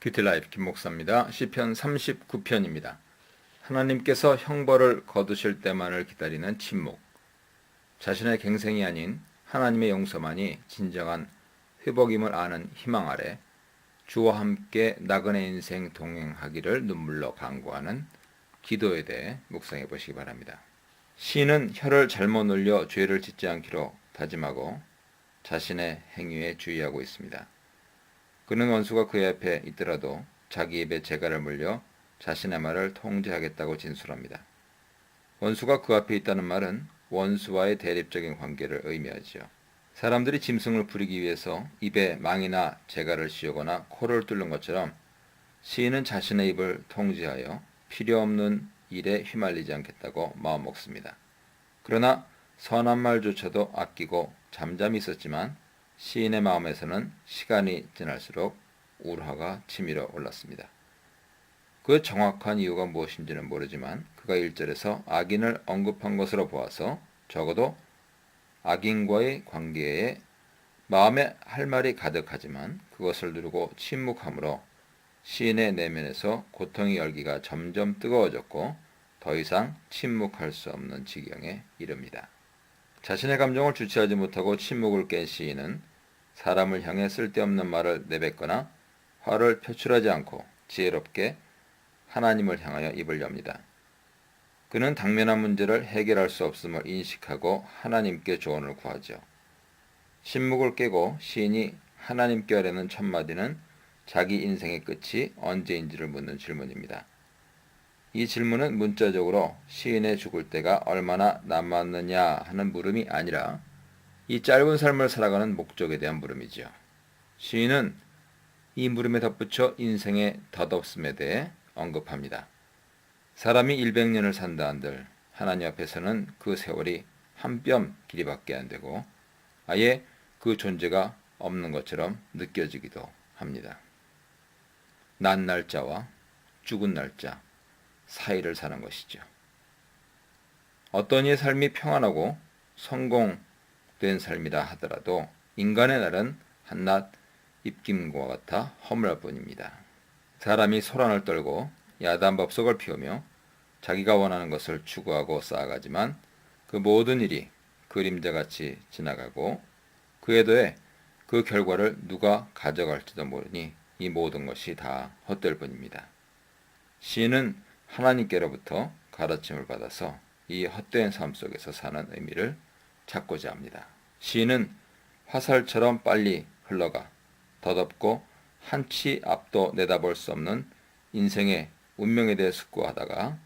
큐티라이프 김목사입니다. 시편 39편입니다. 하나님께서 형벌을 거두실 때만을 기다리는 침묵. 자신의 갱생이 아닌 하나님의 용서만이 진정한 회복임을 아는 희망 아래 주와 함께 나그네 인생 동행하기를 눈물로 간구하는 기도에 대해 묵상해 보시기 바랍니다. 시인은 혀를 잘못 놀려 죄를 짓지 않기로 다짐하고 자신의 행위에 주의하고 있습니다. 그는 원수가 그의 앞에 있더라도 자기 입에 재갈을 물려 자신의 말을 통제하겠다고 진술합니다. 원수가 그 앞에 있다는 말은 원수와의 대립적인 관계를 의미하지요. 사람들이 짐승을 부리기 위해서 입에 망이나 재갈을 씌우거나 코를 뚫는 것처럼 시인은 자신의 입을 통제하여 필요없는 일에 휘말리지 않겠다고 마음먹습니다. 그러나 선한 말조차도 아끼고 잠잠히 있었지만 시인의 마음에서는 시간이 지날수록 우라가 치밀어 올랐습니다. 그 정확한 이유가 무엇인지는 모르지만 그가 1절에서 악인을 언급한 것으로 보아서 적어도 악인과의 관계에 마음에 할 말이 가득하지만 그것을 누르고 침묵함으로 시인의 내면에서 고통의 열기가 점점 뜨거워졌고 더 이상 침묵할 수 없는 지경에 이릅니다. 자신의 감정을 주체하지 못하고 침묵을 깬 시인은 사람을 향해 쓸데없는 말을 내뱉거나 화를 표출하지 않고 지혜롭게 하나님을 향하여 입을 엽니다. 그는 당면한 문제를 해결할 수 없음을 인식하고 하나님께 조언을 구하죠. 침묵을 깨고 시인이 하나님께 하려는 첫 마디는 자기 인생의 끝이 언제인지를 묻는 질문입니다. 이 질문은 문자적으로 시인의 죽을 때가 얼마나 남았느냐 하는 물음이 아니라 이 짧은 삶을 살아가는 목적에 대한 물음이지요. 시인은 이 물음에 덧붙여 인생의 덧없음에 대해 언급합니다. 사람이 100년을 산다 한들 하나님 앞에서는 그 세월이 한 뼘 길이밖에 안 되고 아예 그 존재가 없는 것처럼 느껴지기도 합니다. 난 날짜와 죽은 날짜 사이를 사는 것이죠. 어떤 이의 삶이 평안하고 성공된 삶이라 하더라도 인간의 날은 한낱 입김과 같아 허물할 뿐입니다. 사람이 소란을 떨고 야단법석을 피우며 자기가 원하는 것을 추구하고 쌓아가지만 그 모든 일이 그림자같이 지나가고 그에 더해 그 결과를 누가 가져갈지도 모르니 이 모든 것이 다 헛될 뿐입니다. 시인은 하나님께로부터 가르침을 받아서 이 헛된 삶 속에서 사는 의미를 찾고자 합니다. 시인은 화살처럼 빨리 흘러가 덧없고 한치 앞도 내다볼 수 없는 인생의 운명에 대해 숙고하다가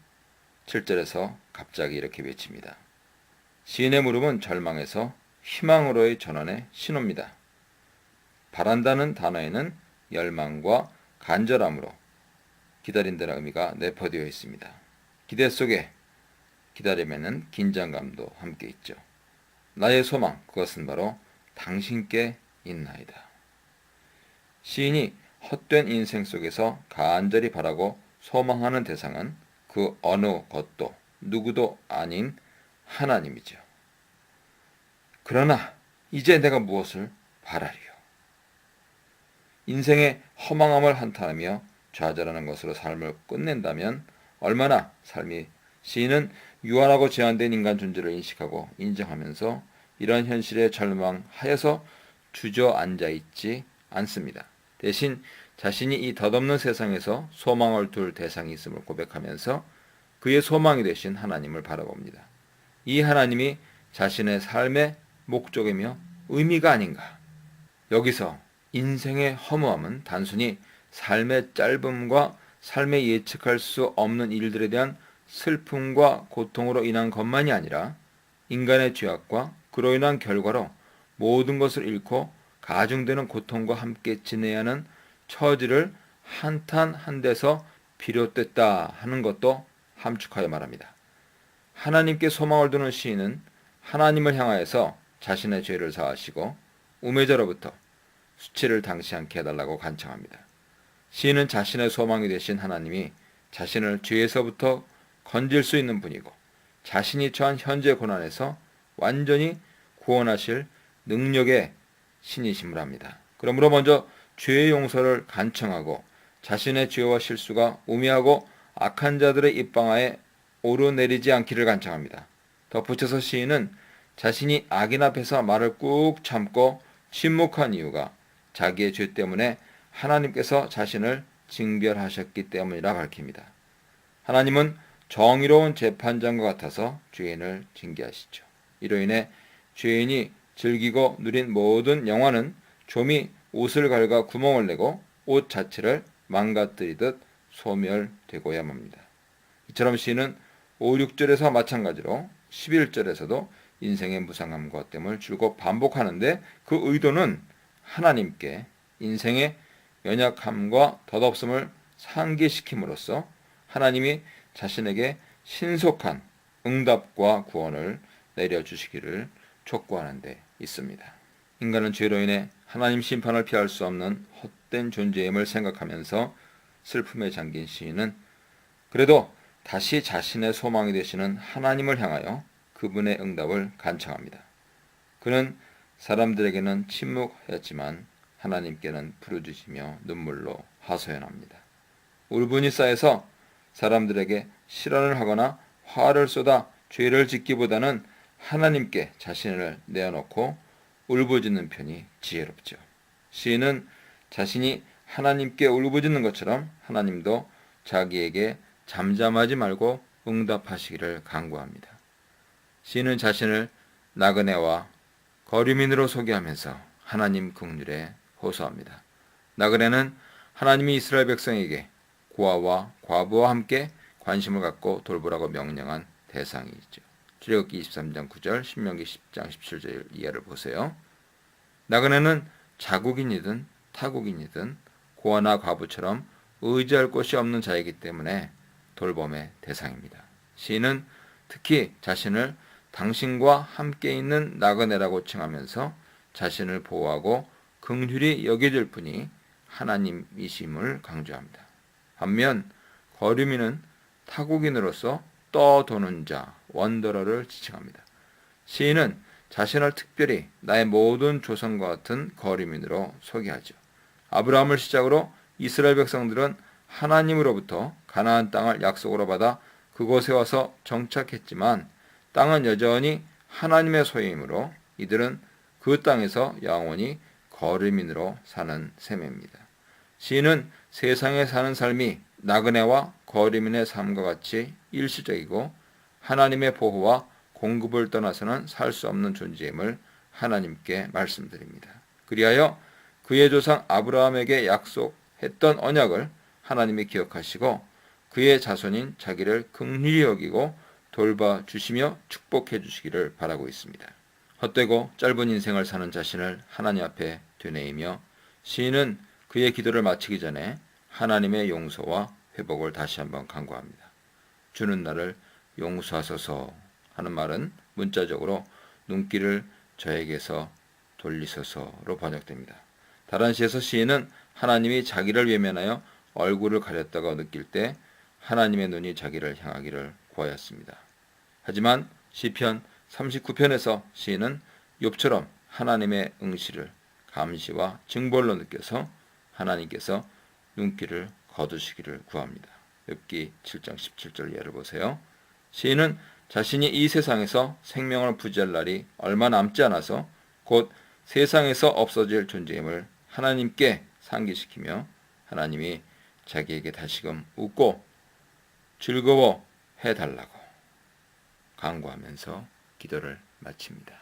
7절에서 갑자기 이렇게 외칩니다. 시인의 물음은 절망에서 희망으로의 전환의 신호입니다. 바란다는 단어에는 열망과 간절함으로 기다린다는 의미가 내포되어 있습니다. 기대 속에 기다림에는 긴장감도 함께 있죠. 나의 소망, 그것은 바로 당신께 있나이다. 시인이 헛된 인생 속에서 간절히 바라고 소망하는 대상은 그 어느 것도 누구도 아닌 하나님이죠. 그러나 이제 내가 무엇을 바라리요? 인생의 허망함을 한탄하며 좌절하는 것으로 삶을 끝낸다면 얼마나 삶이 시인은 유한하고 제한된 인간 존재를 인식하고 인정하면서 이런 현실에 절망하여서 주저앉아 있지 않습니다. 대신 자신이 이 덧없는 세상에서 소망을 둘 대상이 있음을 고백하면서 그의 소망이 되신 하나님을 바라봅니다. 이 하나님이 자신의 삶의 목적이며 의미가 아닌가. 여기서 인생의 허무함은 단순히 삶의 짧음과 삶에 예측할 수 없는 일들에 대한 슬픔과 고통으로 인한 것만이 아니라 인간의 죄악과 그로 인한 결과로 모든 것을 잃고 가중되는 고통과 함께 지내야 하는 처지를 한탄한 데서 비롯됐다 하는 것도 함축하여 말합니다. 하나님께 소망을 두는 시인은 하나님을 향하여서 자신의 죄를 사하시고 우매자로부터 수치를 당치 않게 해달라고 간청합니다. 시인은 자신의 소망이 되신 하나님이 자신을 죄에서부터 건질 수 있는 분이고 자신이 처한 현재 고난에서 완전히 구원하실 능력의 신이심을 합니다. 그러므로 먼저 죄의 용서를 간청하고 자신의 죄와 실수가 우매하고 악한 자들의 입방아에 오르내리지 않기를 간청합니다. 덧붙여서 시인은 자신이 악인 앞에서 말을 꾹 참고 침묵한 이유가 자기의 죄 때문에 하나님께서 자신을 징별하셨기 때문이라 밝힙니다. 하나님은 정의로운 재판장과 같아서 죄인을 징계하시죠. 이로 인해 죄인이 즐기고 누린 모든 영화는 좀이 옷을 갉아 구멍을 내고 옷 자체를 망가뜨리듯 소멸되고야 맙니다. 이처럼 시인은 5, 6절에서 마찬가지로 11절에서도 인생의 무상함과 헛됨을 줄곧 반복하는데 그 의도는 하나님께 인생의 연약함과 덧없음을 상기시킴으로써 하나님이 자신에게 신속한 응답과 구원을 내려주시기를 촉구하는 데 있습니다. 인간은 죄로 인해 하나님 심판을 피할 수 없는 헛된 존재임을 생각하면서 슬픔에 잠긴 시인은 그래도 다시 자신의 소망이 되시는 하나님을 향하여 그분의 응답을 간청합니다. 그는 사람들에게는 침묵하였지만 하나님께는 부르짖으며 눈물로 하소연합니다. 울분이 쌓여서 사람들에게 실언을 하거나 화를 쏟아 죄를 짓기보다는 하나님께 자신을 내어놓고 울부짖는 편이 지혜롭죠. 시인은 자신이 하나님께 울부짖는 것처럼 하나님도 자기에게 잠잠하지 말고 응답하시기를 간구합니다. 시인은 자신을 나그네와 거류민으로 소개하면서 하나님 긍휼에 호소합니다. 나그네는 하나님이 이스라엘 백성에게 고아와 과부와 함께 관심을 갖고 돌보라고 명령한 대상이죠. 출애굽기 23장 9절, 신명기 10장 17절 이하를 보세요. 나그네는 자국인이든 타국인이든 고아나 과부처럼 의지할 곳이 없는 자이기 때문에 돌봄의 대상입니다. 시인은 특히 자신을 당신과 함께 있는 나그네라고 칭하면서 자신을 보호하고 긍휼히 여겨줄 분이 하나님이심을 강조합니다. 반면 거류민은 타국인으로서 떠도는 자, 원더러를 지칭합니다. 시인은 자신을 특별히 나의 모든 조상과 같은 거류민으로 소개하죠. 아브라함을 시작으로 이스라엘 백성들은 하나님으로부터 가나안 땅을 약속으로 받아 그곳에 와서 정착했지만 땅은 여전히 하나님의 소유이므로 이들은 그 땅에서 영원히 거류민으로 사는 셈입니다. 시인은 세상에 사는 삶이 나그네와 거류민의 삶과 같이 일시적이고 하나님의 보호와 공급을 떠나서는 살 수 없는 존재임을 하나님께 말씀드립니다. 그리하여 그의 조상 아브라함에게 약속했던 언약을 하나님이 기억하시고 그의 자손인 자기를 긍휼히 여기고 돌봐주시며 축복해 주시기를 바라고 있습니다. 헛되고 짧은 인생을 사는 자신을 하나님 앞에 되뇌이며 시인은 그의 기도를 마치기 전에 하나님의 용서와 회복을 다시 한번 간구합니다. 주는 나를 용서하소서 하는 말은 문자적으로 눈길을 저에게서 돌리소서로 번역됩니다. 다른 시에서 시인은 하나님이 자기를 외면하여 얼굴을 가렸다고 느낄 때 하나님의 눈이 자기를 향하기를 구하였습니다. 하지만 시편 39편에서 시인은 욥처럼 하나님의 응시를 감시와 징벌로 느껴서 하나님께서 눈길을 거두시기를 구합니다. 욥기 7장 17절 예를 보세요. 시인은 자신이 이 세상에서 생명을 부지할 날이 얼마 남지 않아서 곧 세상에서 없어질 존재임을 하나님께 상기시키며 하나님이 자기에게 다시금 웃고 즐거워 해달라고 간구하면서 기도를 마칩니다.